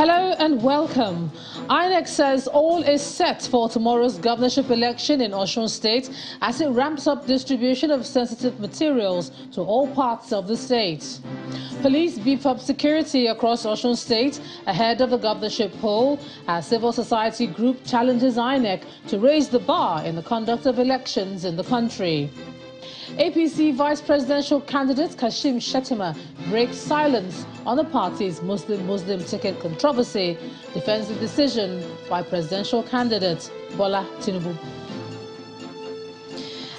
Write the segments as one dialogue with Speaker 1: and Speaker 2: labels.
Speaker 1: Hello and welcome. INEC says all is set for tomorrow's governorship election in Osun State as it ramps up distribution of sensitive materials to all parts of the state. Police beef up security across Osun State ahead of the governorship poll as civil society group challenges INEC to raise the bar in the conduct of elections in the country. APC vice presidential candidate Kashim Shettima breaks silence on the party's Muslim ticket controversy, defends the decision by presidential candidate Bola Tinubu.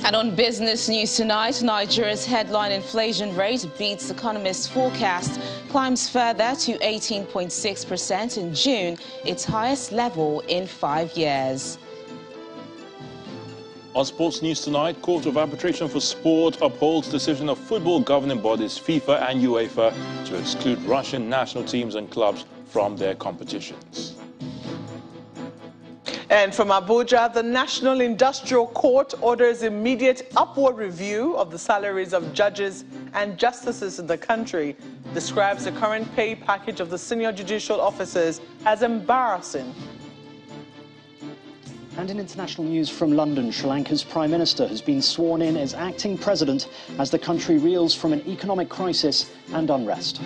Speaker 2: And on business news tonight, Nigeria's headline inflation rate beats economists' forecast, climbs further to 18.6% in June, its highest level in 5 years.
Speaker 3: On sports news tonight, Court of Arbitration for Sport upholds decision of football governing bodies FIFA and UEFA to exclude Russian national teams and clubs from their competitions.
Speaker 4: And from Abuja, the National Industrial Court orders immediate upward review of the salaries of judges and justices in the country, describes the current pay package of the senior judicial officers as embarrassing.
Speaker 5: And in international news from London, Sri Lanka's Prime Minister has been sworn in as acting president as the country reels from an economic crisis and unrest.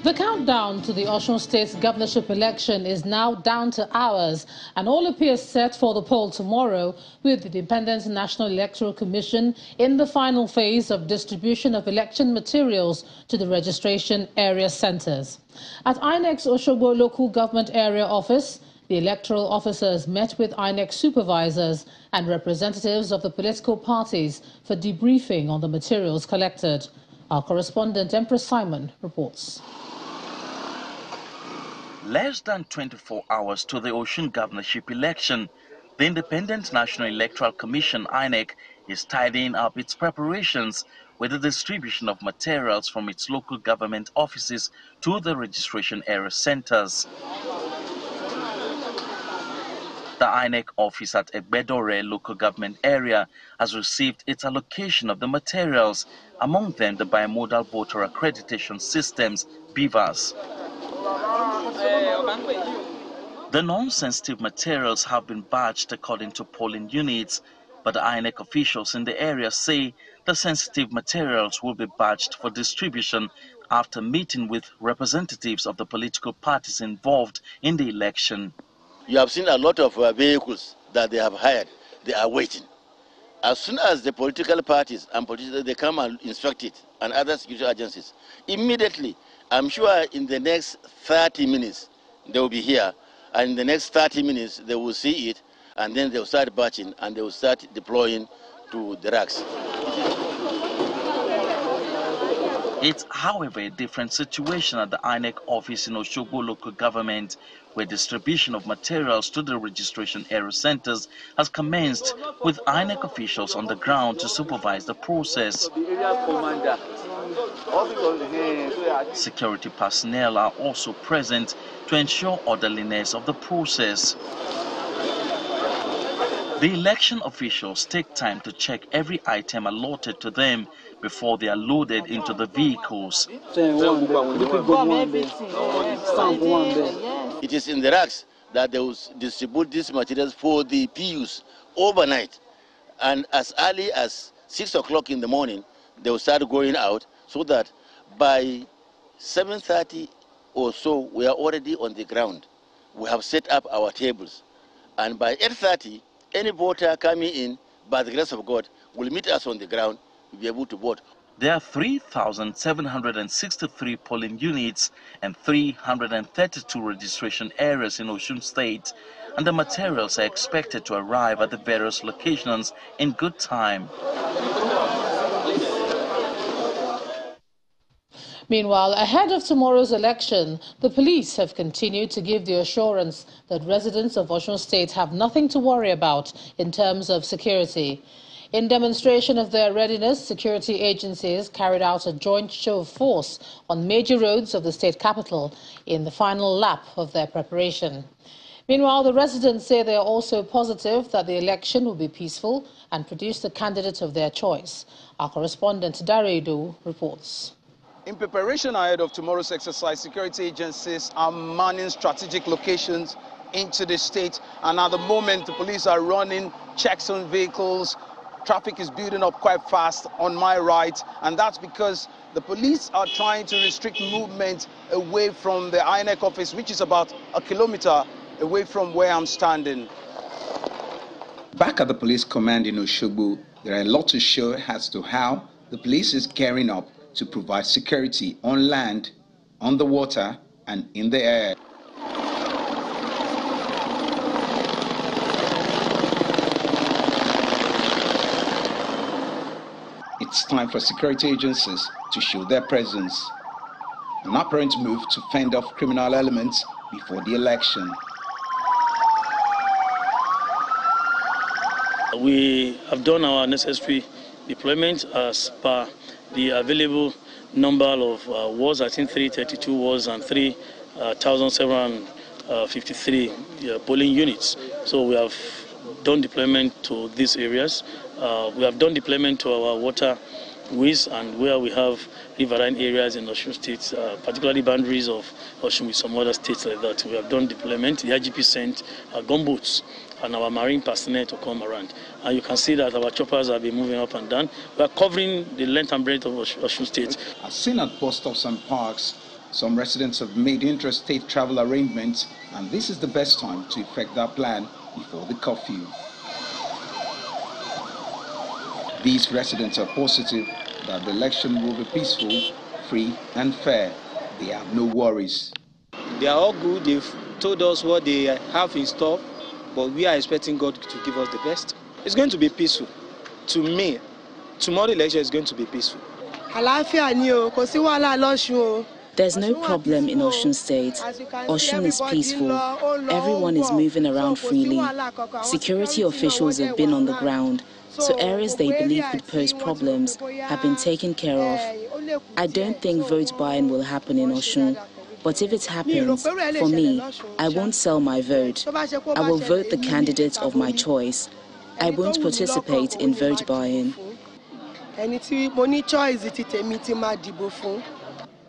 Speaker 1: The countdown to the Osun State's governorship election is now down to hours, and all appears set for the poll tomorrow, with the Independent National Electoral Commission in the final phase of distribution of election materials to the registration area centres. At INEC's Osogbo Local Government Area Office, the electoral officers met with INEC supervisors and representatives of the political parties for debriefing on the materials collected. Our correspondent Empress Simon reports.
Speaker 6: Less than 24 hours to the Osun governorship election, the Independent National Electoral Commission, INEC, is tidying up its preparations with the distribution of materials from its local government offices to the registration area centers. The INEC office at Egbedore local government area has received its allocation of the materials, among them the bimodal voter accreditation systems, BVAS. The non-sensitive materials have been badged according to polling units, but the INEC officials in the area say the sensitive materials will be badged for distribution after meeting with representatives of the political parties involved in the election.
Speaker 7: You have seen a lot of vehicles that they have hired. They are waiting. As soon as the political parties and politicians, they come and inspect it, and other security agencies, immediately, I'm sure in the next 30 minutes, they will be here, and in the next 30 minutes, they will see it, and then they will start batching, and they will start deploying to the racks.
Speaker 6: It's, however, a different situation at the INEC office in Osogbo local government, where distribution of materials to the registration area centers has commenced, with INEC officials on the ground to supervise the process. Security personnel are also present to ensure orderliness of the process. The election officials take time to check every item allotted to them before they are loaded into the vehicles.
Speaker 7: It is in the racks that they will distribute these materials for the PUs overnight. And as early as 6 o'clock in the morning, they will start going out, so that by 7:30 or so, we are already on the ground. We have set up our tables. And by 8:30, any voter coming in, by the grace of God, will meet us on the ground, will be able to vote.
Speaker 6: There are 3,763 polling units and 332 registration areas in Osun State, and the materials are expected to arrive at the various locations in good time.
Speaker 1: Meanwhile, ahead of tomorrow's election, the police have continued to give the assurance that residents of Osun State have nothing to worry about in terms of security. In demonstration of their readiness, security agencies carried out a joint show of force on major roads of the state capital in the final lap of their preparation. Meanwhile, the residents say they are also positive that the election will be peaceful and produce the candidate of their choice. Our correspondent Daredo reports.
Speaker 8: In preparation ahead of tomorrow's exercise, security agencies are manning strategic locations into the state, and at the moment the police are running checks on vehicles. Traffic is building up quite fast on my right, and that's because the police are trying to restrict movement away from the INEC office, which is about a kilometer away from where I'm standing. Back at the police command in Osogbo, there are a lot to show as to how the police is gearing up to provide security on land, on the water, and in the air. It's time for security agencies to show their presence. An apparent move to fend off criminal elements before the election.
Speaker 9: We have done our necessary deployment as per the available number of wards. I think 332 wards and 3,753 polling units. So we have done deployment to these areas. We have done deployment to our waterways and where we have riverine areas in Osun State, particularly boundaries of Osun with some other states like that. We have done deployment. The IGP sent gunboats and our marine personnel to come around. And you can see that our choppers have been moving up and down. We are covering the length and breadth of Osun State.
Speaker 8: As seen at bus stops and parks, some residents have made interstate travel arrangements, and this is the best time to effect that plan before the curfew. These residents are positive that the election will be peaceful, free and fair. They have no worries.
Speaker 10: They are all good. They've told us what they have in store, but we are expecting God to give us the best. It's going to be peaceful. To me, tomorrow election is going to be peaceful.
Speaker 2: There's no problem in Osun State. Osun is peaceful. Everyone is moving around freely. Security officials have been on the ground, so areas they believe could pose problems have been taken care of. I don't think vote buying will happen in Osun, but if it happens, for me, I won't sell my vote. I will vote the candidate of my choice. I won't participate in vote buying.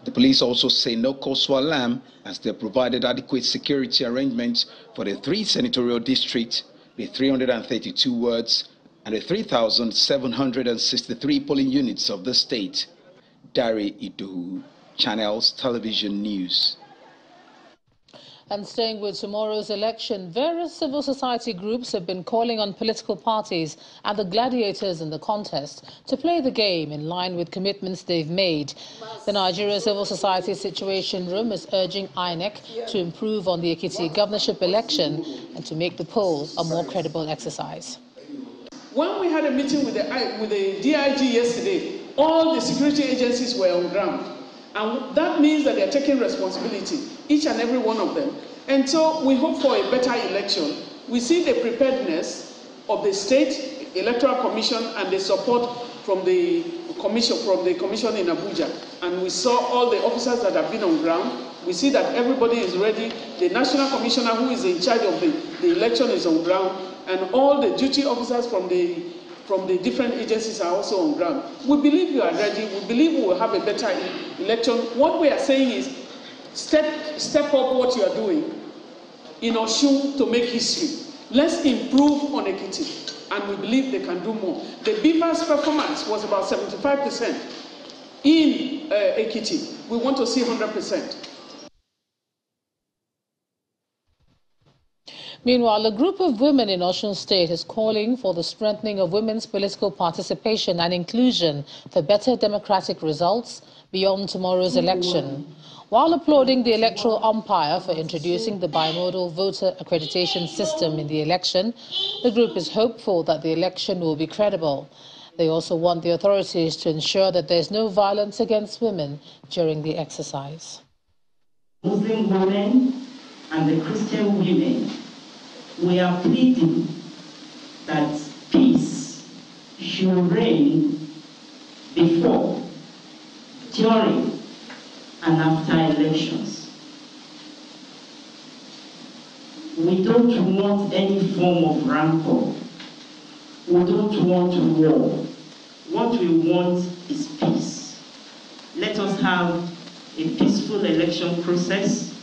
Speaker 8: The police also say no cause for alarm as they provided adequate security arrangements for the 3 senatorial districts, the 332 wards, and the 3,763 polling units of the state. Dari Idowu, Channels Television News.
Speaker 1: And staying with tomorrow's election, various civil society groups have been calling on political parties and the gladiators in the contest to play the game in line with commitments they've made. The Nigeria Civil Society Situation Room is urging INEC to improve on the Ekiti governorship election and to make the poll a more credible exercise.
Speaker 11: When we had a meeting with the DIG yesterday, all the security agencies were on ground. And that means that they are taking responsibility, each and every one of them. And so we hope for a better election. We see the preparedness of the State Electoral Commission and the support from the commission in Abuja. And we saw all the officers that have been on ground. We see that everybody is ready. The National Commissioner who is in charge of the election is on ground. And all the duty officers from the different agencies are also on ground. We believe you are ready. We believe we will have a better election. What we are saying is step up what you are doing in Osun to make history. Let's improve on Ekiti, and we believe they can do more. The Beavers' performance was about 75% in Ekiti. We want to see 100%.
Speaker 1: Meanwhile, a group of women in Osun State is calling for the strengthening of women's political participation and inclusion for better democratic results beyond tomorrow's election. While applauding the electoral umpire for introducing the bimodal voter accreditation system in the election, the group is hopeful that the election will be credible. They also want the authorities to ensure that there is no violence against women during the exercise.
Speaker 12: Muslim women and the Christian women, we are pleading that peace should reign before, during, and after elections. We don't want any form of rancor. We don't want war. What we want is peace. Let us have a peaceful election process.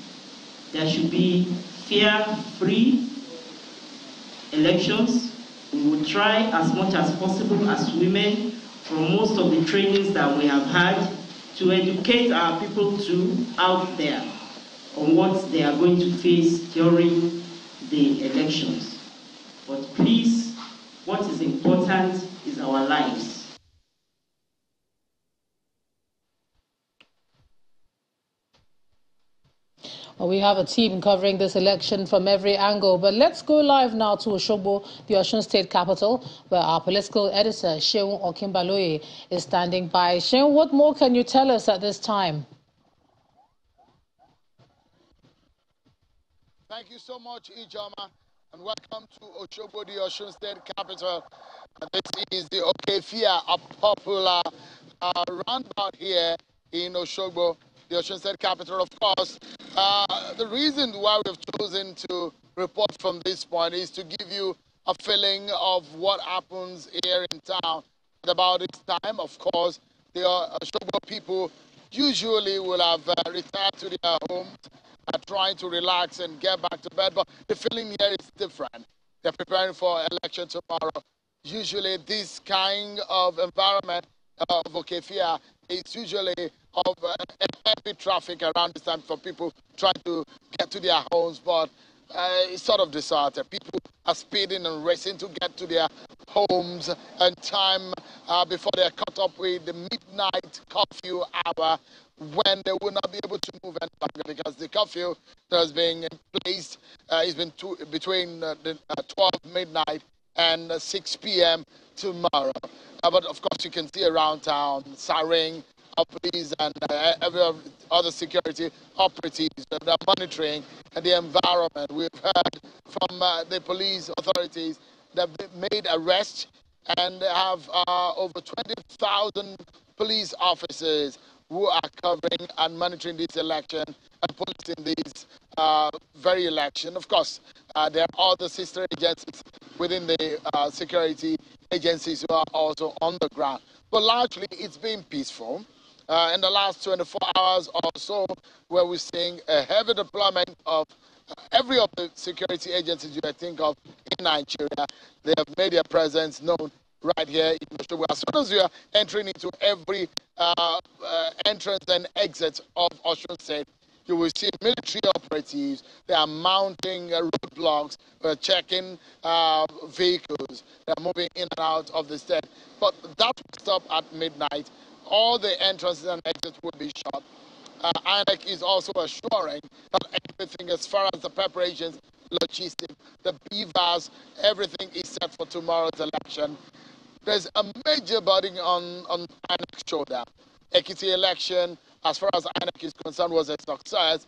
Speaker 12: There should be fear-free elections. We will try as much as possible as women from most of the trainings that we have had to educate our people too out there on what they are going to face during the elections. But please, what is important is our lives.
Speaker 1: Well, we have a team covering this election from every angle, but let's go live now to Osogbo, the Osun State capital, where our political editor, Seun Okinbaloye, is standing by. Seun, what more can you tell us at this time?
Speaker 13: Thank you so much, Ijoma, and welcome to Osogbo, the Osun State capital. This is the Okefia, a popular roundabout here in Osogbo, the Osun State capital, of course. The reason why we've chosen to report from this point is to give you a feeling of what happens here in town. At about this time, of course, the Osogbo people usually will have returned to their homes, trying to relax and get back to bed, but the feeling here is different. They're preparing for election tomorrow. Usually this kind of environment of Okefia is usually of heavy traffic around this time for people trying to get to their homes, but it's sort of deserted. People are speeding and racing to get to their homes in time before they're caught up with the midnight curfew hour, when they will not be able to move any longer, because the curfew that has been placed is between 12 midnight and 6 p.m. tomorrow. But of course, you can see around town, siren, police, and every other security operatives that are monitoring the environment. We've heard from the police authorities that they've made arrests and have over 20,000 police officers who are covering and monitoring this election and policing this very election. Of course, there are other sister agencies within the security agencies who are also on the ground. But largely, it's been peaceful. In the last 24 hours or so, where we're seeing a heavy deployment of every of the security agencies you may think of in Nigeria. They have made their presence known right here in Osogbo. As soon as you are entering into every entrance and exit of Osun State, you will see military operatives. They are mounting roadblocks, checking vehicles that are moving in and out of the state. But that will stop at midnight. All the entrances and exits will be shut. INEC is also assuring that everything, as far as the preparations, logistics, the beavers, everything is set for tomorrow's election. There's a major burden on INEC's shoulder. Ekiti election, as far as INEC is concerned, was a success.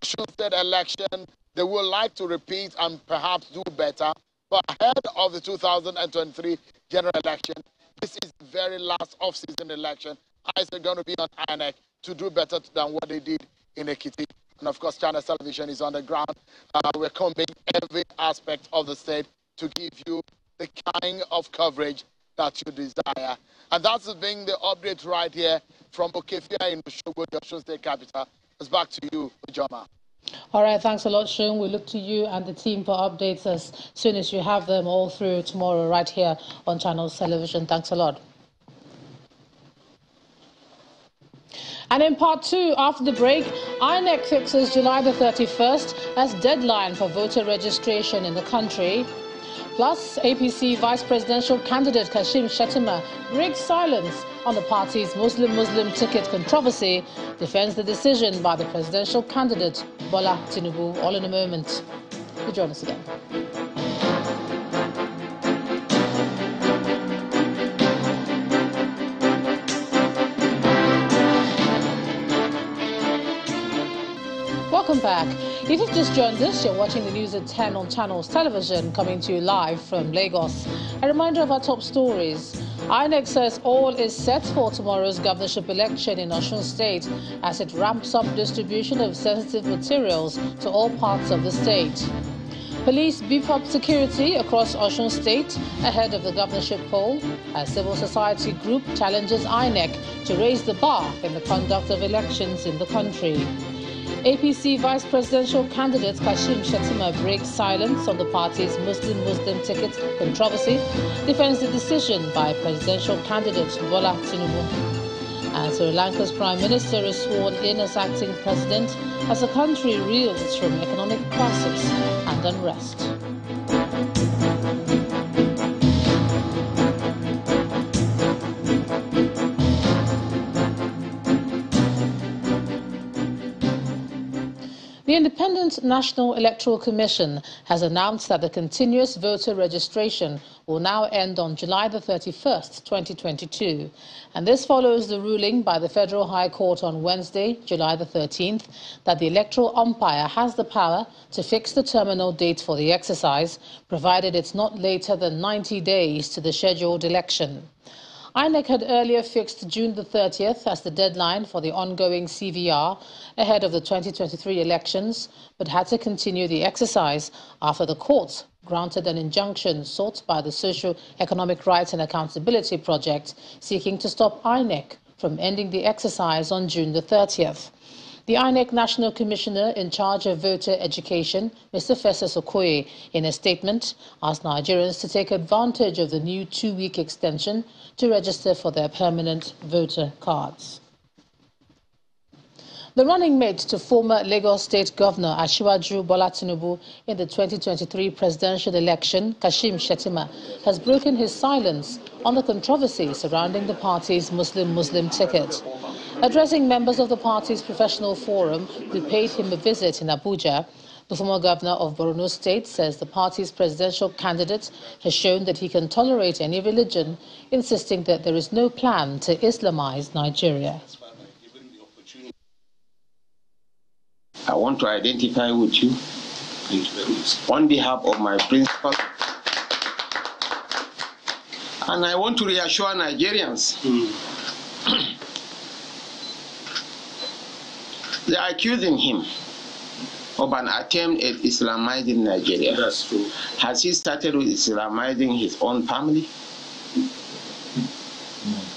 Speaker 13: Osun State election, they would like to repeat and perhaps do better. But ahead of the 2023 general election, this is the very last off-season election. Eyes are going to be on INEC to do better than what they did in Ekiti. And of course, China's television is on the ground. We're combing every aspect of the state to give you the kind of coverage that you desire. And that's being the update right here from Okefia in Osogbo, the Osun State capital. It's back to you, Ujoma.
Speaker 1: All right, thanks a lot, Seun. We look to you and the team for updates as soon as you have them all through tomorrow right here on Channels Television. Thanks a lot. And in part two, after the break, INEC fixes July the 31st as deadline for voter registration in the country. Plus, APC vice presidential candidate Kashim Shettima breaks silence on the party's Muslim ticket controversy, defends the decision by the presidential candidate Bola Tinubu. All in a moment. You join us again. Welcome back. If you've just joined us, you're watching the news at 10 on Channels Television, coming to you live from Lagos. A reminder of our top stories. INEC says all is set for tomorrow's governorship election in Osun State as it ramps up distribution of sensitive materials to all parts of the state. Police beef up security across Osun State ahead of the governorship poll as civil society group challenges INEC to raise the bar in the conduct of elections in the country. APC vice presidential candidate Kashim Shettima breaks silence on the party's Muslim ticket controversy, defends the decision by presidential candidate Bola Tinubu. And Sri Lanka's Prime Minister is sworn in as acting president as the country reels from economic crisis and unrest. The Independent National Electoral Commission has announced that the continuous voter registration will now end on July the 31st, 2022. And this follows the ruling by the Federal High Court on Wednesday, July the 13th, that the electoral umpire has the power to fix the terminal date for the exercise, provided it's not later than 90 days to the scheduled election. INEC had earlier fixed June the 30th as the deadline for the ongoing CVR ahead of the 2023 elections, but had to continue the exercise after the courts granted an injunction sought by the Socio-Economic Rights and Accountability Project seeking to stop INEC from ending the exercise on June the 30th. The INEC National Commissioner in charge of voter education, Mr. Festus Okoye, in a statement, asked Nigerians to take advantage of the new 2-week extension to register for their permanent voter cards. The running mate to former Lagos State Governor Asiwaju Bola Tinubu in the 2023 presidential election, Kashim Shettima, has broken his silence on the controversy surrounding the party's Muslim ticket. Addressing members of the party's professional forum who paid him a visit in Abuja, the former governor of Borno State says the party's presidential candidate has shown that he can tolerate any religion, insisting that there is no plan to Islamize Nigeria.
Speaker 14: I want to identify with you on behalf of my principal, and I want to reassure Nigerians. They are accusing him of an attempt at Islamizing Nigeria. That's true. Has he started with Islamizing his own family?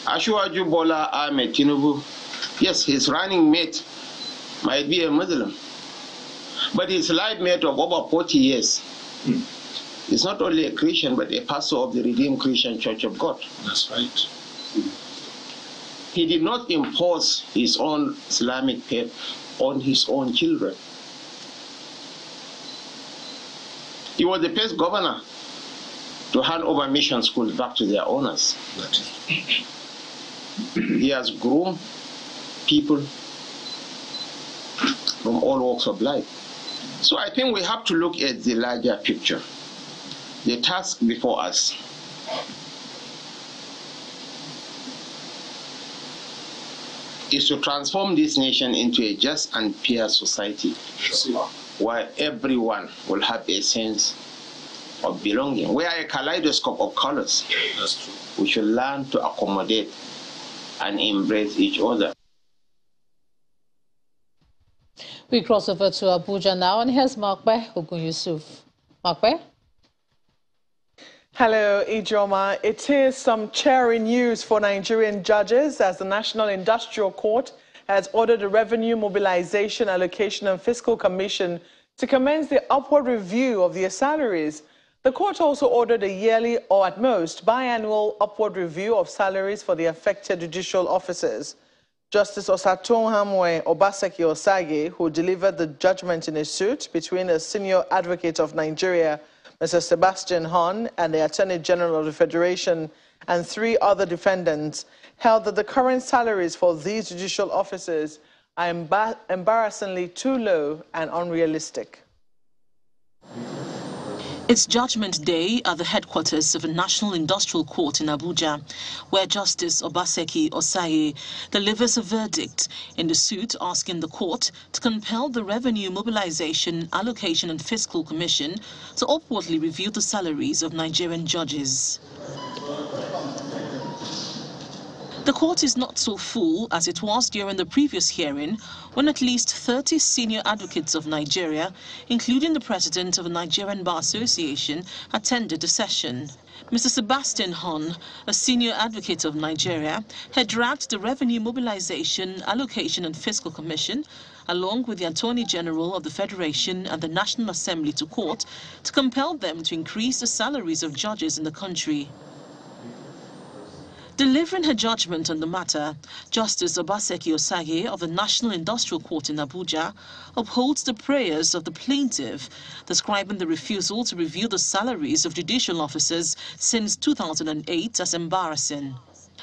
Speaker 14: Asiwaju Bola Ahmed Tinubu, yes, his running mate might be a Muslim, but his life mate of over 40 years is not only a Christian, but a pastor of the Redeemed Christian Church of God. That's right. He did not impose his own Islamic faith on his own children. He was the first governor to hand over mission schools back to their owners. He has groomed people from all walks of life. So I think we have to look at the larger picture. The task before us is to transform this nation into a just and fair society, where everyone will have a sense of belonging. We are a kaleidoscope of colors. That's true. We should learn to accommodate and embrace each other.
Speaker 1: We cross over to Abuja now, and here's Makbe Ogun Yusuf. Makbe?
Speaker 4: Hello, Ijoma. It is some cheering news for Nigerian judges as the National Industrial Court has ordered the Revenue Mobilization, Allocation and Fiscal Commission to commence the upward review of their salaries. The court also ordered a yearly or at most biannual upward review of salaries for the affected judicial officers. Justice Osatunhamwe Obaseki Osage, who delivered the judgment in a suit between a senior advocate of Nigeria, Mr. Sebastian Hon, and the Attorney General of the Federation, and 3 other defendants, held that the current salaries for these judicial officers are embarrassingly too low and unrealistic.
Speaker 15: It's Judgment Day at the headquarters of the National Industrial Court in Abuja, where Justice Obaseki Osaye delivers a verdict in the suit asking the court to compel the Revenue Mobilization, Allocation and Fiscal Commission to upwardly review the salaries of Nigerian judges. The court is not so full as it was during the previous hearing, when at least 30 senior advocates of Nigeria, including the president of the Nigerian Bar Association, attended the session. Mr. Sebastian Hon, a senior advocate of Nigeria, had dragged the Revenue Mobilization, Allocation and Fiscal Commission, along with the Attorney General of the Federation and the National Assembly to court, to compel them to increase the salaries of judges in the country. Delivering her judgment on the matter, Justice Obaseki Osaye of the National Industrial Court in Abuja upholds the prayers of the plaintiff, describing the refusal to review the salaries of judicial officers since 2008 as embarrassing.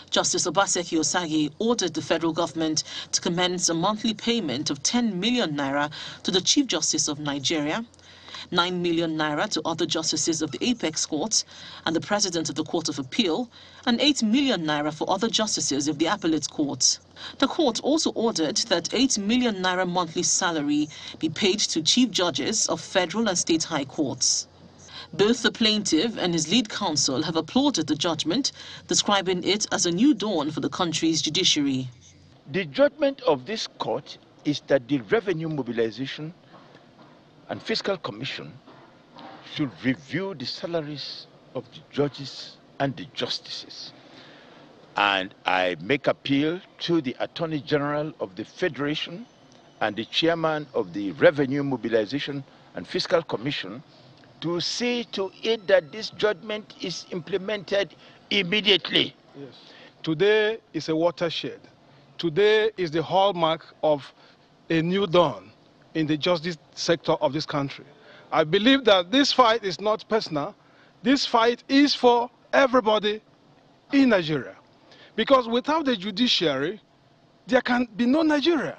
Speaker 15: Justice Obaseki Osaye ordered the federal government to commence a monthly payment of 10 million naira to the Chief Justice of Nigeria, 9 million naira to other justices of the Apex Court and the President of the Court of Appeal, and 8 million naira for other justices of the Appellate Court. The court also ordered that 8 million naira monthly salary be paid to chief judges of federal and state high courts. Both the plaintiff and his lead counsel have applauded the judgment, describing it as a new dawn for the country's judiciary.
Speaker 16: The judgment of this court is that the Revenue Mobilization and Fiscal Commission should review the salaries of the judges and the justices. And I make appeal to the Attorney General of the Federation and the Chairman of the Revenue Mobilization and Fiscal Commission to see to it that this judgment is implemented immediately.
Speaker 17: Yes. Today is a watershed. Today is the hallmark of a new dawn in the justice sector of this country. I believe that this fight is not personal. This fight is for everybody in Nigeria. Because without the judiciary, there can be no Nigeria.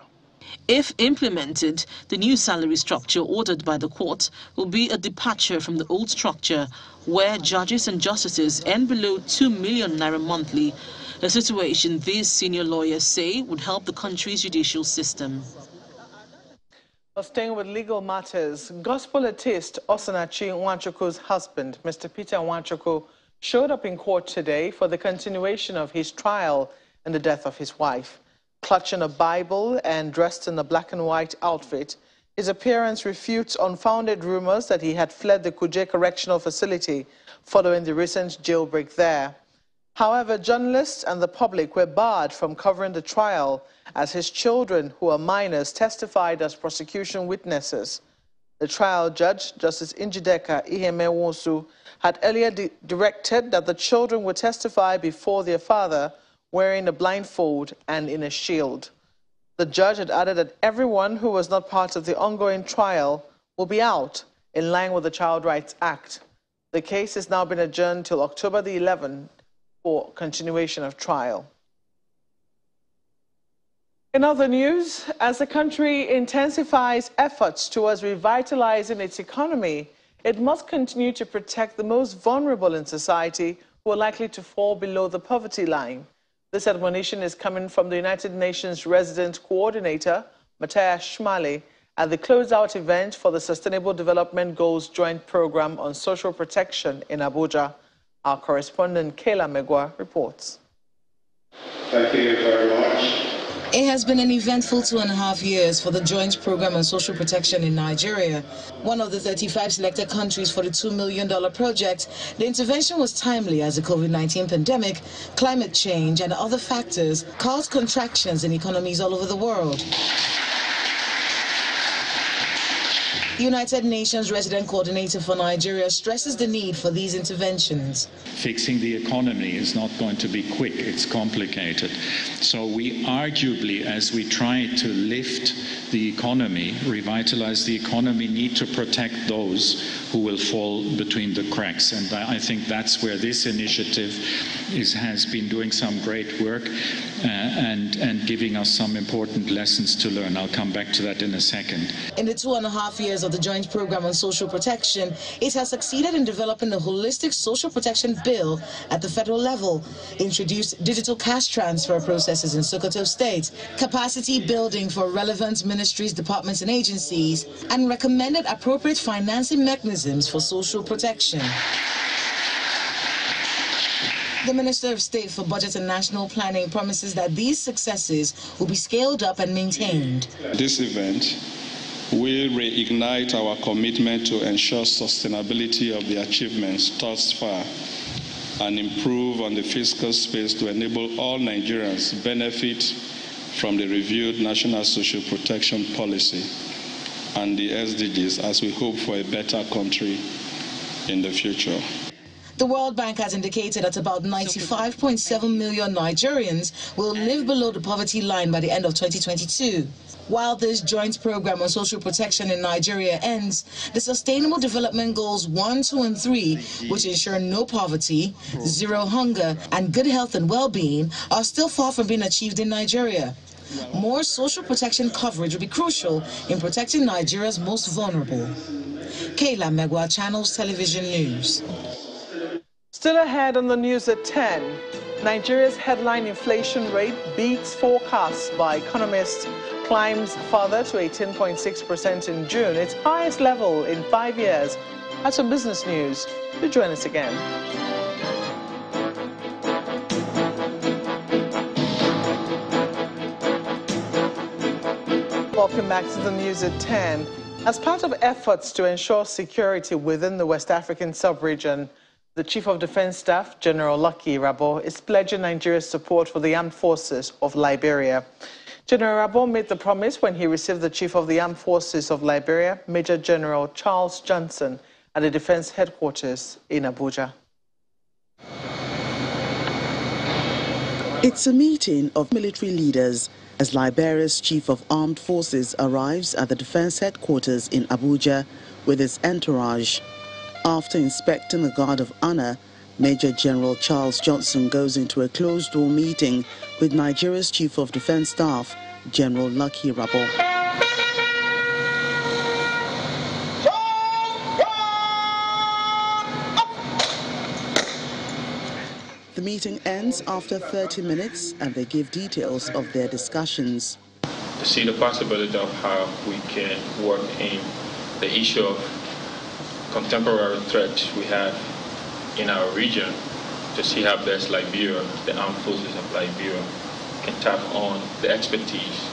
Speaker 15: If implemented, the new salary structure ordered by the court will be a departure from the old structure where judges and justices earn below 2 million naira monthly, a situation these senior lawyers say would help the country's judicial system.
Speaker 4: Well, staying with legal matters, gospel artist Osanachi Nwachukwu's husband, Mr. Peter Nwachukwu, showed up in court today for the continuation of his trial in the death of his wife. Clutching a Bible and dressed in a black and white outfit, his appearance refutes unfounded rumors that he had fled the Kuje Correctional Facility following the recent jailbreak there. However, journalists and the public were barred from covering the trial as his children, who are minors, testified as prosecution witnesses. The trial judge, Justice Njideka Iheme-Wosu, had earlier directed that the children would testify before their father wearing a blindfold and in a shield. The judge had added that everyone who was not part of the ongoing trial will be out, in line with the Child Rights Act. The case has now been adjourned till October the 11th for continuation of trial. In other news, as the country intensifies efforts towards revitalizing its economy, it must continue to protect the most vulnerable in society who are likely to fall below the poverty line. This admonition is coming from the United Nations Resident Coordinator, Matthias Schmale, at the closeout event for the Sustainable Development Goals Joint Program on Social Protection in Abuja. Our correspondent, Kayla Megwa, reports.
Speaker 18: Thank you very much.
Speaker 19: It has been an eventful 2.5 years for the Joint Program on Social Protection in Nigeria. One of the 35 selected countries for the $2 million project, the intervention was timely as the COVID-19 pandemic, climate change, and other factors caused contractions in economies all over the world. United Nations Resident Coordinator for Nigeria stresses the need for these interventions.
Speaker 20: Fixing the economy is not going to be quick, it's complicated. So we arguably, as we try to lift the economy, revitalize the economy, need to protect those who will fall between the cracks. And I think that's where this initiative has been doing some great work and giving us some important lessons to learn. I'll come back to that in a second.
Speaker 19: In the 2.5 years of the Joint Program on Social Protection, it has succeeded in developing a holistic social protection bill at the federal level, introduced digital cash transfer processes in Sokoto State, capacity building for relevant ministries, departments and agencies, and recommended appropriate financing mechanisms for social protection. The Minister of State for Budget and National Planning promises that these successes will be scaled up and maintained.
Speaker 21: This event will reignite our commitment to ensure sustainability of the achievements thus far and improve on the fiscal space to enable all Nigerians benefit from the reviewed National Social Protection Policy and the SDGs as we hope for a better country in the future.
Speaker 19: The World Bank has indicated that about 95.7 million Nigerians will live below the poverty line by the end of 2022. While this joint program on social protection in Nigeria ends, the Sustainable Development Goals 1, 2, and 3, which ensure no poverty, zero hunger, and good health and well-being, are still far from being achieved in Nigeria. More social protection coverage will be crucial in protecting Nigeria's most vulnerable. Kayla Megwa, Channels Television News.
Speaker 4: Still ahead on the news at 10, Nigeria's headline inflation rate beats forecasts by economists, climbs further to 18.6% in June, its highest level in 5 years. That's your business news. Do join us again. Welcome back to the news at 10. As part of efforts to ensure security within the West African sub-region, the Chief of Defense Staff, General Lucky Rabo, is pledging Nigeria's support for the armed forces of Liberia. General Rabo made the promise when he received the Chief of the Armed Forces of Liberia, Major General Charles Johnson, at the Defense Headquarters in Abuja.
Speaker 22: It's a meeting of military leaders as Liberia's Chief of Armed Forces arrives at the Defense Headquarters in Abuja with his entourage. After inspecting the Guard of Honor, Major General Charles Johnson goes into a closed-door meeting with Nigeria's Chief of Defense Staff, General Lucky Rabo. The meeting ends after 30 minutes and they give details of their discussions.
Speaker 23: To see the possibility of how we can work in the issue of contemporary threats we have in our region, to see how best Liberia, the armed forces of Liberia, can tap on the expertise,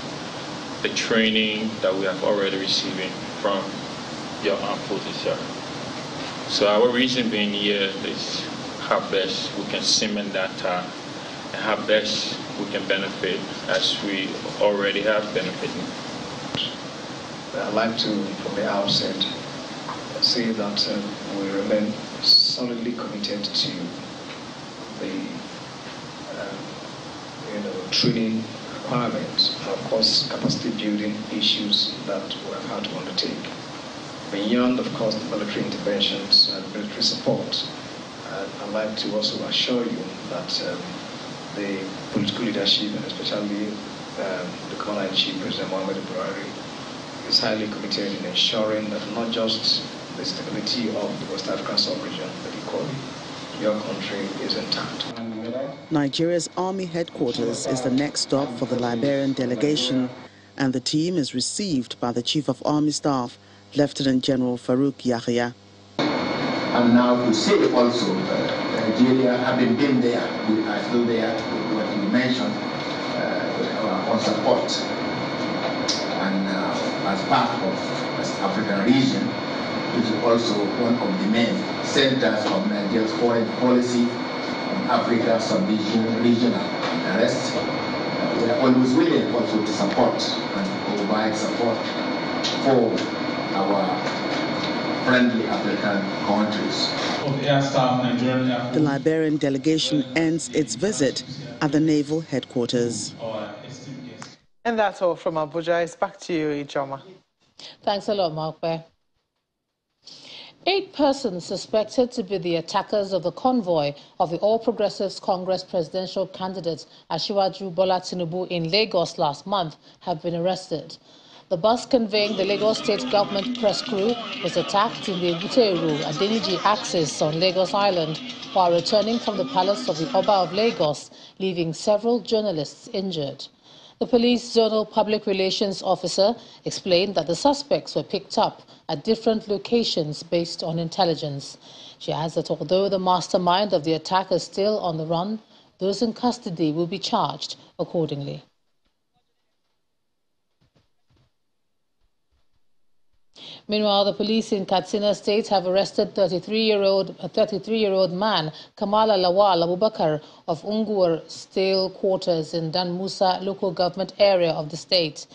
Speaker 23: the training that we have already receiving from your armed forces, sir. So our reason being here is how best we can cement that tie and how best we can benefit as we already have benefited.
Speaker 24: I'd like to, from the outset, say that we remain solidly committed to the training requirements and, of course, capacity building issues that we have had to undertake. Beyond, of course, the military interventions and military support, I'd like to also assure you that the political leadership, and especially the Commander-in-Chief, President Mohamed Buhari, is highly committed in ensuring that not just the stability of the West African sub-region, but equally your country is intact.
Speaker 22: Nigeria's Army Headquarters is the next stop for the Liberian delegation, and the team is received by the Chief of Army Staff, Lieutenant General Farouk Yahya.
Speaker 25: And now to say also that Nigeria, having been there, we are still there, what you mentioned, our support. And as part of the West African region, which is also one of the main centers of Nigeria's foreign policy on Africa, sub-regional, regional, and the rest. We are always willing also to support and provide support for our friendly African countries.
Speaker 22: The Liberian delegation ends its visit at the Naval Headquarters.
Speaker 4: And that's all from Abuja. It's back to you, Ijoma.
Speaker 1: Thanks a lot, Mark. 8 persons suspected to be the attackers of the convoy of the All Progressives Congress presidential candidate Asiwaju Bola Tinubu in Lagos last month have been arrested. The bus conveying the Lagos State Government press crew was attacked in the Ebuteru-Adeniji axis on Lagos Island while returning from the palace of the Oba of Lagos, leaving several journalists injured. The police zonal public relations officer explained that the suspects were picked up at different locations based on intelligence. She adds that although the mastermind of the attack is still on the run, those in custody will be charged accordingly. Meanwhile, the police in Katsina State have arrested 33-year-old man Kamala Lawal Abubakar of Unguwar Stale Quarters in Dan Musa local government area of the state.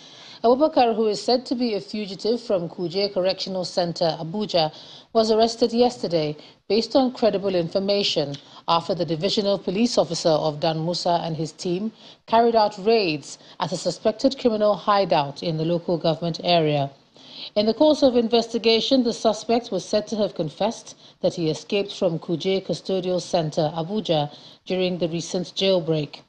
Speaker 1: Abubakar, who is said to be a fugitive from Kuje Correctional Center, Abuja, was arrested yesterday based on credible information after the divisional police officer of Dan Musa and his team carried out raids at a suspected criminal hideout in the local government area. In the course of investigation, the suspect was said to have confessed that he escaped from Kuje Custodial Center, Abuja, during the recent jailbreak.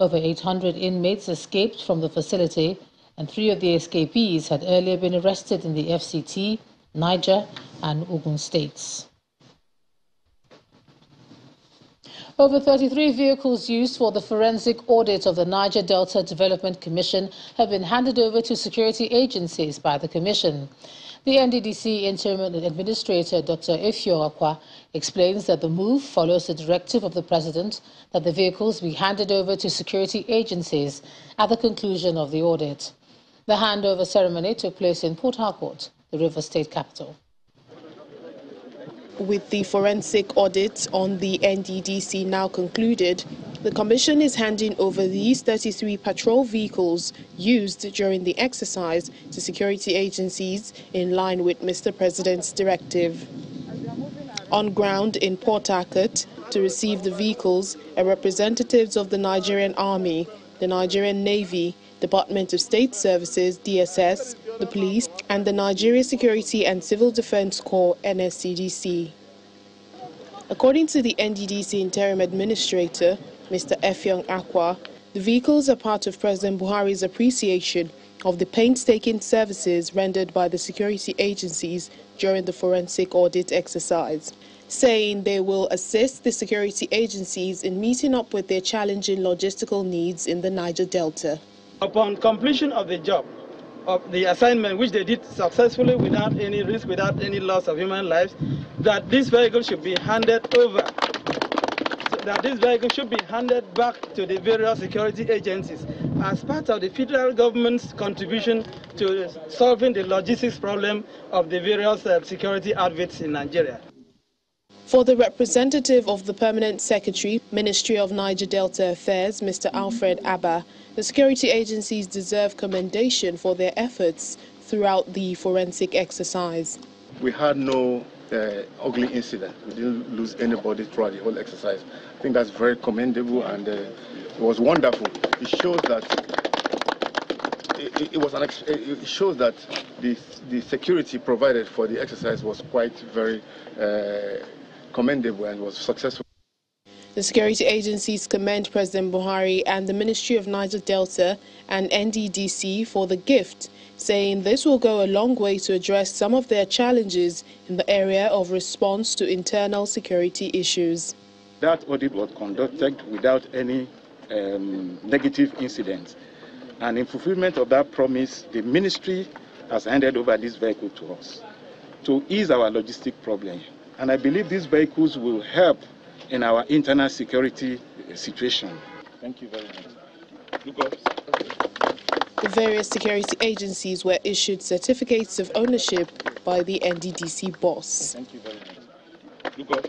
Speaker 1: Over 800 inmates escaped from the facility, and 3 of the escapees had earlier been arrested in the FCT, Niger, and Ogun states. Over 33 vehicles used for the forensic audit of the Niger Delta Development Commission have been handed over to security agencies by the Commission. The NDDC Interim Administrator, Dr. Ifyo Akwa, explains that the move follows the directive of the President that the vehicles be handed over to security agencies at the conclusion of the audit. The handover ceremony took place in Port Harcourt, the Rivers State capital.
Speaker 3: With the forensic audit on the NDDC now concluded, the Commission is handing over these 33 patrol vehicles used during the exercise to security agencies in line with Mr. President's directive. On ground in Port Harcourt to receive the vehicles are representatives of the Nigerian Army, the Nigerian Navy, Department of State Services, DSS, the police, and the Nigeria Security and Civil Defense Corps, NSCDC. According to the NDDC Interim Administrator, Mr. Effiong Akwa, the vehicles are part of President Buhari's appreciation of the painstaking services rendered by the security agencies during the forensic audit exercise, saying they will assist the security agencies in meeting up with their challenging logistical needs in the Niger Delta.
Speaker 10: Upon completion of the job, of the assignment, which they did successfully without any risk, without any loss of human lives, that this vehicle should be handed over, so that this vehicle should be handed back to the various security agencies as part of the federal government's contribution to solving the logistics problem of the various security outfits in Nigeria.
Speaker 3: For the representative of the Permanent Secretary, Ministry of Niger Delta Affairs, Mr. Alfred Abba, the security agencies deserve commendation for their efforts throughout the forensic exercise.
Speaker 5: We had no ugly incident. We didn't lose anybody throughout the whole exercise. I think that's very commendable, and it was wonderful. It shows that it shows that the security provided for the exercise was quite very commendable and was successful.
Speaker 3: The security agencies commend President Buhari and the Ministry of Niger Delta and NDDC for the gift, saying this will go a long way to address some of their challenges in the area of response to internal security issues.
Speaker 6: That audit was conducted without any negative incidents. And in fulfillment of that promise, the ministry has handed over this vehicle to us to ease our logistic problem. And I believe these vehicles will help in our internal security situation. Thank you very much. Look up.
Speaker 3: The various security agencies were issued certificates of ownership by the NDDC boss.
Speaker 6: Thank you very much. Look up.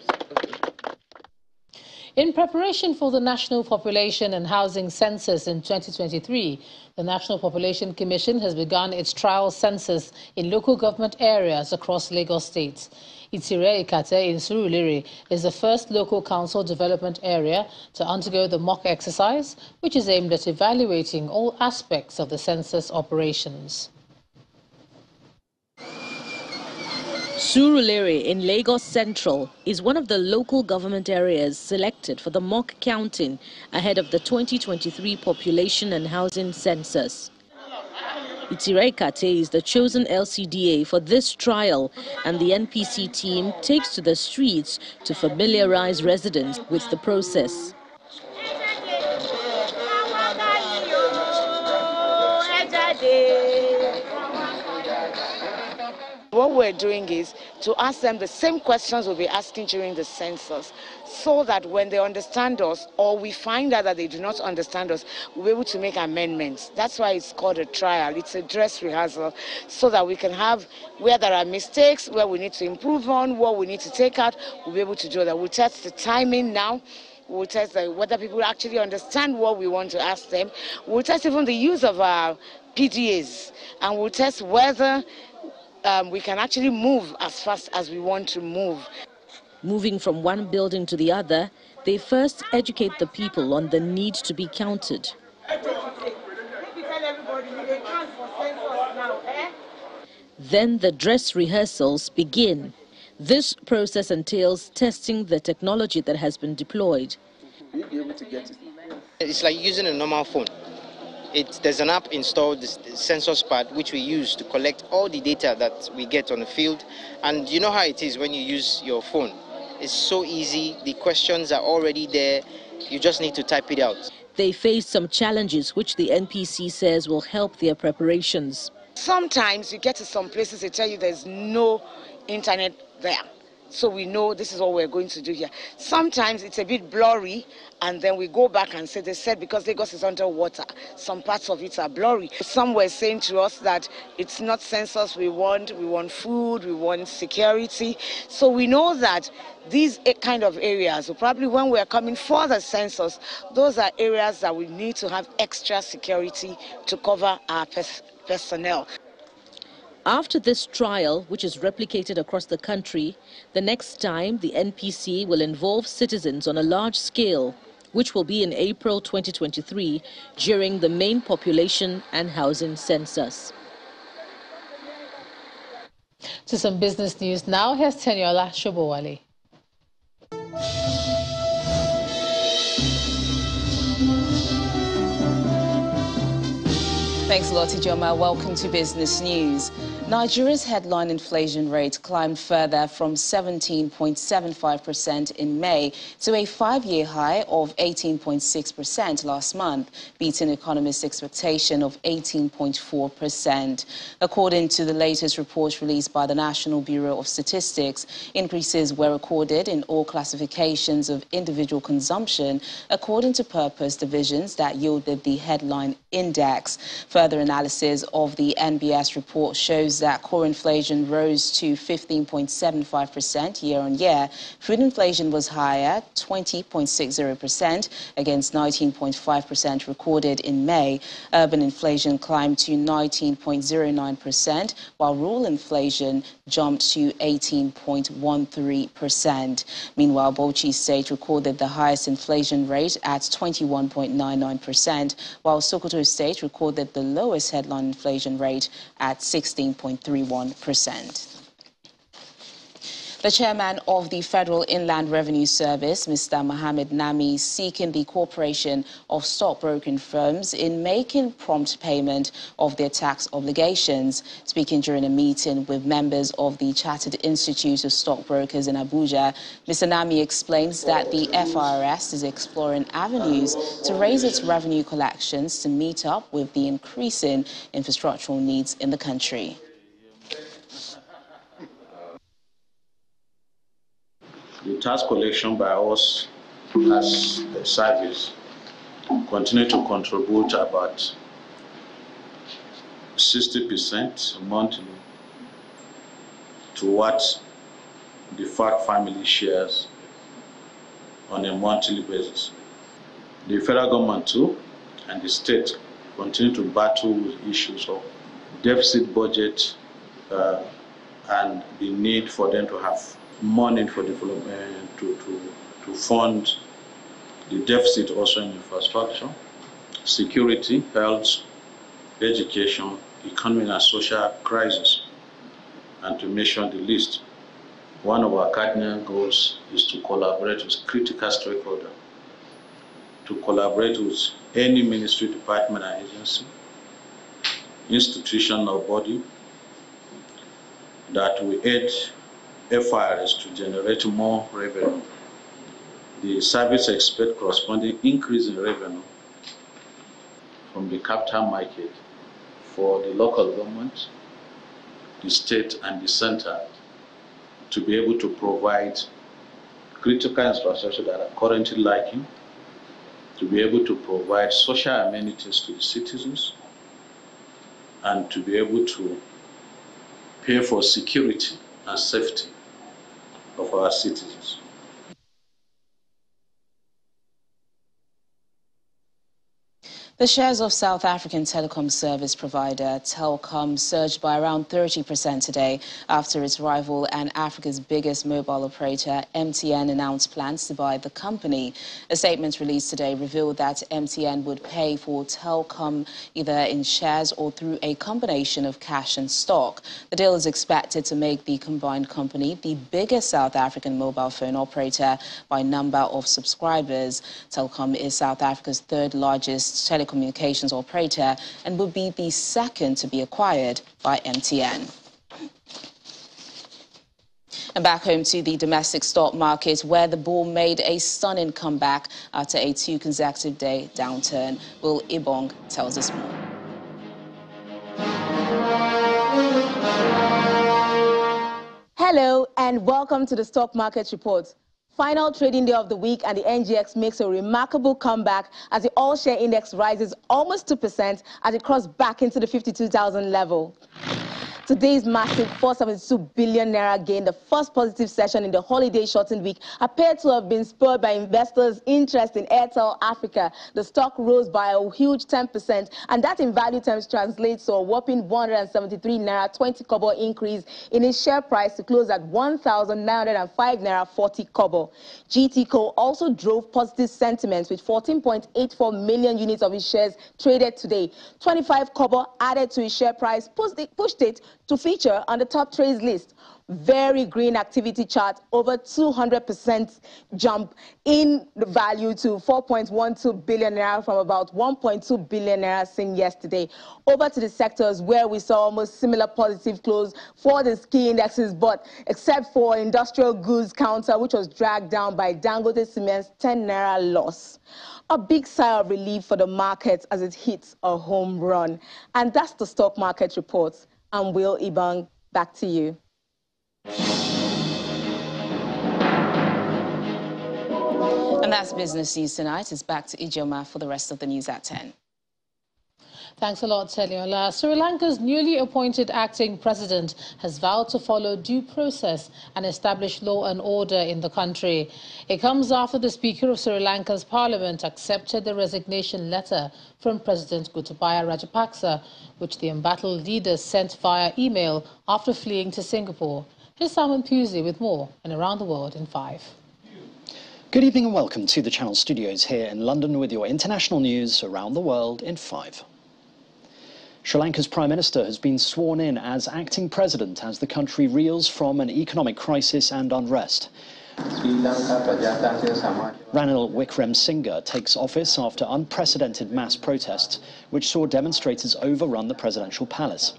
Speaker 1: In preparation for the National Population and Housing Census in 2023, the National Population Commission has begun its trial census in local government areas across Lagos State. Itire Ikate in Surulere is the first local council development area to undergo the mock exercise, which is aimed at evaluating all aspects of the census operations.
Speaker 7: Surulere in Lagos Central is one of the local government areas selected for the mock counting ahead of the 2023 Population and Housing Census. Itire Ikate is the chosen LCDA for this trial, and the NPC team takes to the streets to familiarize residents with the process.
Speaker 2: What we're doing is to ask them the same questions we'll be asking during the census, so that when they understand us or we find out that they do not understand us, we'll be able to make amendments. That's why it's called a trial. It's a dress rehearsal, so that we can have, where there are mistakes, where we need to improve on, what we need to take out, we'll be able to do that. We'll test the timing now. We'll test whether people actually understand what we want to ask them. We'll test even the use of our PDAs, and we'll test whether we can actually move as fast as we want to move.
Speaker 7: Moving from one building to the other, they first educate the people on the need to be counted. Then the dress rehearsals begin. This process entails testing the technology that has been deployed.
Speaker 8: It's like using a normal phone. There's an app installed, the census pad, which we use to collect all the data that we get on the field. And you know how it is when you use your phone. It's so easy. The questions are already there. You just need to type it out.
Speaker 7: They face some challenges which the NPC says will help their preparations.
Speaker 2: Sometimes you get to some places, they tell you there's no internet there. So we know this is what we're going to do here. Sometimes it's a bit blurry, and then we go back and say, they said because Lagos is underwater, some parts of it are blurry. Some were saying to us that it's not census we want food, we want security. So we know that these kind of areas, so probably when we're coming for the census, those are areas that we need to have extra security to cover our personnel.
Speaker 7: After this trial, which is replicated across the country, the next time the NPC will involve citizens on a large scale, which will be in April 2023 during the main population and housing census.
Speaker 1: To some business news now, here's Teniola Shobowale.
Speaker 9: Thanks a lot, Ijoma. Welcome to Business News. Nigeria's headline inflation rate climbed further from 17.75% in May to a 5-year high of 18.6% last month, beating economists' expectation of 18.4%. According to the latest report released by the National Bureau of Statistics, increases were recorded in all classifications of individual consumption according to purpose divisions that yielded the headline index. Further analysis of the NBS report shows that core inflation rose to 15.75% year-on-year. Food inflation was higher, 20.60% against 19.5% recorded in May. Urban inflation climbed to 19.09%, while rural inflation jumped to 18.13%. Meanwhile, Bauchi State recorded the highest inflation rate at 21.99%, while Sokoto State recorded the lowest headline inflation rate at 16.31%. The chairman of the Federal Inland Revenue Service, Mr. Mohammed Nami, is seeking the cooperation of stockbroking firms in making prompt payment of their tax obligations. Speaking during a meeting with members of the Chartered Institute of Stockbrokers in Abuja, Mr. Nami explains that the FRS is exploring avenues to raise its revenue collections to meet up with the increasing infrastructural needs in the country.
Speaker 11: The tax collection by us as a service continue to contribute about 60% monthly to what the FAC family shares on a monthly basis. The federal government too and the state continue to battle with issues of deficit budget and the need for them to have money for development to fund the deficit also in infrastructure, security, health, education, economic and social crisis, and to mention the list. One of our cardinal goals is to collaborate with critical stakeholders, to collaborate with any ministry, department, and agency, institution or body that will aid FIRS to generate more revenue. The service expects corresponding increase in revenue from the capital market for the local government the state and the center to be able to provide critical infrastructure that are currently lacking, to be able to provide social amenities to the citizens, and to be able to pay for security and safety of our citizens.
Speaker 9: The shares of South African telecom service provider Telkom surged by around 30% today after its rival and Africa's biggest mobile operator, MTN, announced plans to buy the company. A statement released today revealed that MTN would pay for Telkom either in shares or through a combination of cash and stock. The deal is expected to make the combined company the biggest South African mobile phone operator by number of subscribers. Telkom is South Africa's third largest telecommunications operator and would be the second to be acquired by MTN. And back home to the domestic stock market, where the bull made a stunning comeback after a 2 consecutive day downturn. Will Ibong tells us more.
Speaker 12: Hello and welcome to the Stock Market Report. Final trading day of the week, and the NGX makes a remarkable comeback as the all-share index rises almost 2% as it crossed back into the 52,000 level. Today's massive 472 billion naira gain, the first positive session in the holiday shortened week, appeared to have been spurred by investors' interest in Airtel Africa. The stock rose by a huge 10%, and that in value terms translates to a whopping 173 naira 20 kobo increase in its share price to close at 1,905 naira 40 kobo. GTCO also drove positive sentiments with 14.84 million units of its shares traded today. 25 kobo added to its share price pushed it to feature on the top trades list. Very green activity chart, over 200% jump in the value to 4.12 billion naira from about 1.2 billion naira seen yesterday. Over to the sectors where we saw almost similar positive close for the key indexes, but except for industrial goods counter, which was dragged down by Dangote Cement's 10 naira loss. A big sigh of relief for the markets as it hits a home run. And that's the stock market report. I'm Will Ibang. Back to you.
Speaker 9: And that's Business News Tonight. It's back to Ijoma for the rest of the news at 10.
Speaker 1: Thanks a lot, Teliola. Sri Lanka's newly appointed acting president has vowed to follow due process and establish law and order in the country. It comes after the Speaker of Sri Lanka's parliament accepted the resignation letter from President Gotabaya Rajapaksa, which the embattled leader sent via email after fleeing to Singapore. Here's Simon Pusey with more and Around the World in 5.
Speaker 13: Good evening and welcome to the Channel Studios here in London with your international news around the world in 5. Sri Lanka's Prime Minister has been sworn in as acting president as the country reels from an economic crisis and unrest. Ranil Wickremesinghe takes office after unprecedented mass protests, which saw demonstrators overrun the presidential palace.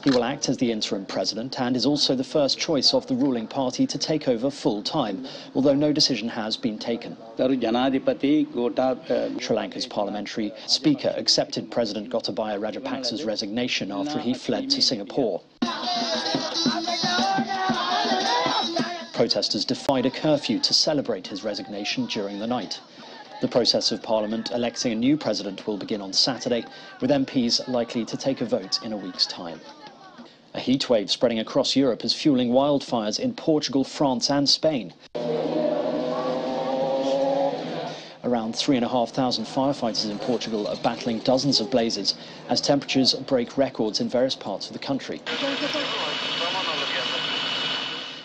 Speaker 13: He will act as the interim president and is also the first choice of the ruling party to take over full-time, although no decision has been taken. Sri Lanka's parliamentary speaker accepted President Gotabaya Rajapaksa's resignation after he fled to Singapore. Protesters defied a curfew to celebrate his resignation during the night. The process of Parliament electing a new president will begin on Saturday, with MPs likely to take a vote in a week's time. A heatwave spreading across Europe is fueling wildfires in Portugal, France and Spain. Around 3,500 firefighters in Portugal are battling dozens of blazes as temperatures break records in various parts of the country.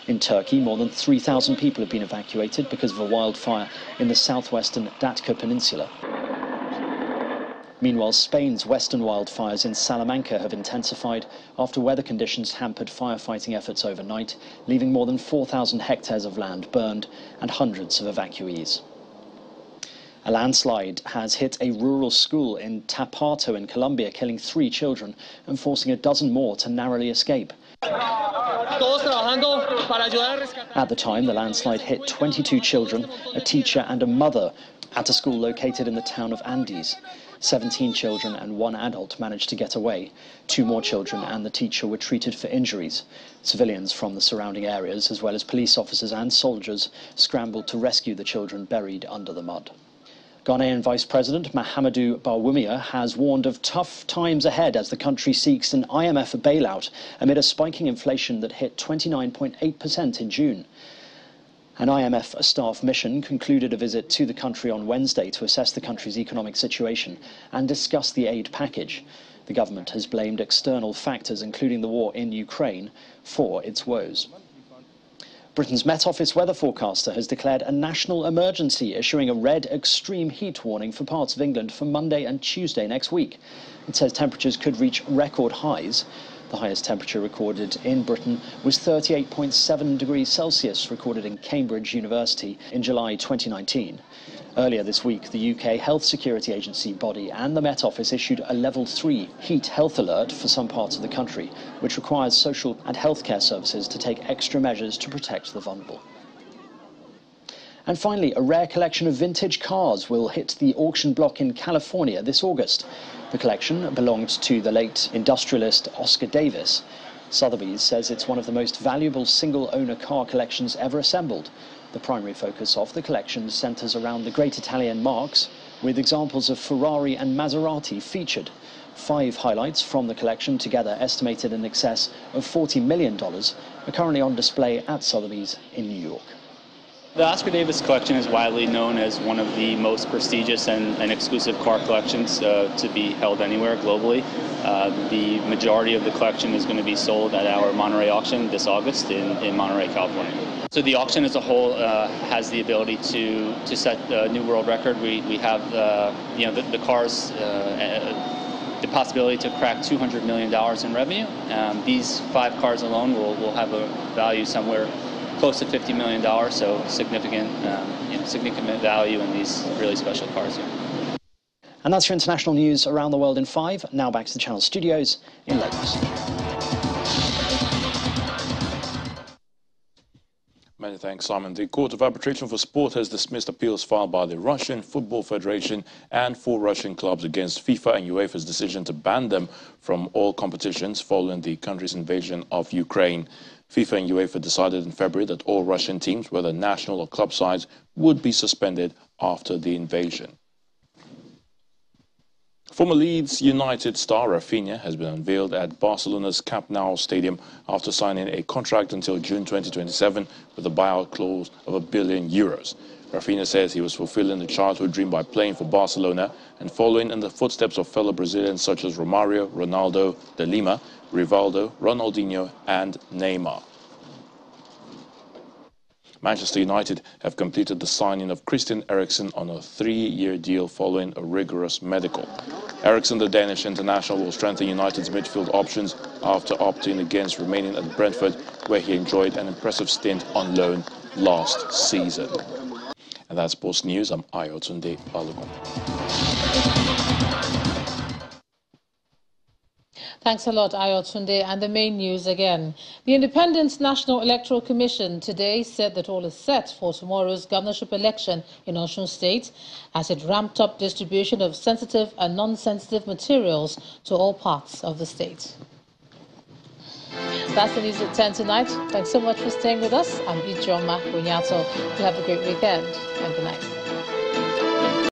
Speaker 13: In Turkey, more than 3,000 people have been evacuated because of a wildfire in the southwestern Datka Peninsula. Meanwhile, Spain's western wildfires in Salamanca have intensified after weather conditions hampered firefighting efforts overnight, leaving more than 4,000 hectares of land burned and hundreds of evacuees. A landslide has hit a rural school in Tapato in Colombia, killing 3 children and forcing a dozen more to narrowly escape. At the time, the landslide hit 22 children, a teacher and a mother At a school located in the town of Andes, 17 children and 1 adult managed to get away. 2 more children and the teacher were treated for injuries. Civilians from the surrounding areas, as well as police officers and soldiers, scrambled to rescue the children buried under the mud. Ghanaian Vice President Mahamudu Bawumia has warned of tough times ahead as the country seeks an IMF bailout amid a spiking inflation that hit 29.8% in June. An IMF staff mission concluded a visit to the country on Wednesday to assess the country's economic situation and discuss the aid package. The government has blamed external factors, including the war in Ukraine, for its woes. Britain's Met Office weather forecaster has declared a national emergency, issuing a red extreme heat warning for parts of England for Monday and Tuesday next week. It says temperatures could reach record highs. The highest temperature recorded in Britain was 38.7 degrees Celsius, recorded in Cambridge University in July 2019. Earlier this week, the UK Health Security Agency body and the Met Office issued a Level 3 heat health alert for some parts of the country, which requires social and healthcare services to take extra measures to protect the vulnerable. And finally, a rare collection of vintage cars will hit the auction block in California this August. The collection belonged to the late industrialist Oscar Davis. Sotheby's says it's one of the most valuable single-owner car collections ever assembled. The primary focus of the collection centres around the great Italian marques, with examples of Ferrari and Maserati featured. 5 highlights from the collection, together estimated in excess of $40 million, are currently on display at Sotheby's in New York.
Speaker 14: The Oscar Davis collection is widely known as one of the most prestigious and exclusive car collections to be held anywhere globally. The majority of the collection is going to be sold at our Monterey auction this August in Monterey, California. So the auction as a whole has the ability to set a new world record. We have the cars, the possibility to crack $200 million in revenue. These 5 cars alone will have a value somewhere close to $50 million, so significant value in these really special cars here.
Speaker 13: And that's your international news around the world in 5. Now back to the Channel studios in Lagos.
Speaker 15: Many thanks, Simon. The Court of Arbitration for Sport has dismissed appeals filed by the Russian Football Federation and 4 Russian clubs against FIFA and UEFA's decision to ban them from all competitions following the country's invasion of Ukraine. FIFA and UEFA decided in February that all Russian teams, whether national or club sides, would be suspended after the invasion. Former Leeds United star Rafinha has been unveiled at Barcelona's Camp Nou stadium after signing a contract until June 2027 with a buyout clause of €1 billion. Rafinha says he was fulfilling the childhood dream by playing for Barcelona and following in the footsteps of fellow Brazilians such as Romario, Ronaldo, De Lima, Rivaldo, Ronaldinho and Neymar. Manchester United have completed the signing of Christian Eriksen on a 3-year deal following a rigorous medical. Eriksen, the Danish international, will strengthen United's midfield options after opting against remaining at Brentford, where he enjoyed an impressive stint on loan last season. And that's Sports News. I'm Ayotunde Balogun.
Speaker 1: Thanks a lot, Ayotunde. And the main news again. The Independent National Electoral Commission today said that all is set for tomorrow's governorship election in Osun State as it ramped up distribution of sensitive and non-sensitive materials to all parts of the state. That's the news at 10 tonight. Thanks so much for staying with us. I'm Ijeoma Bunyato. You have a great weekend and good night.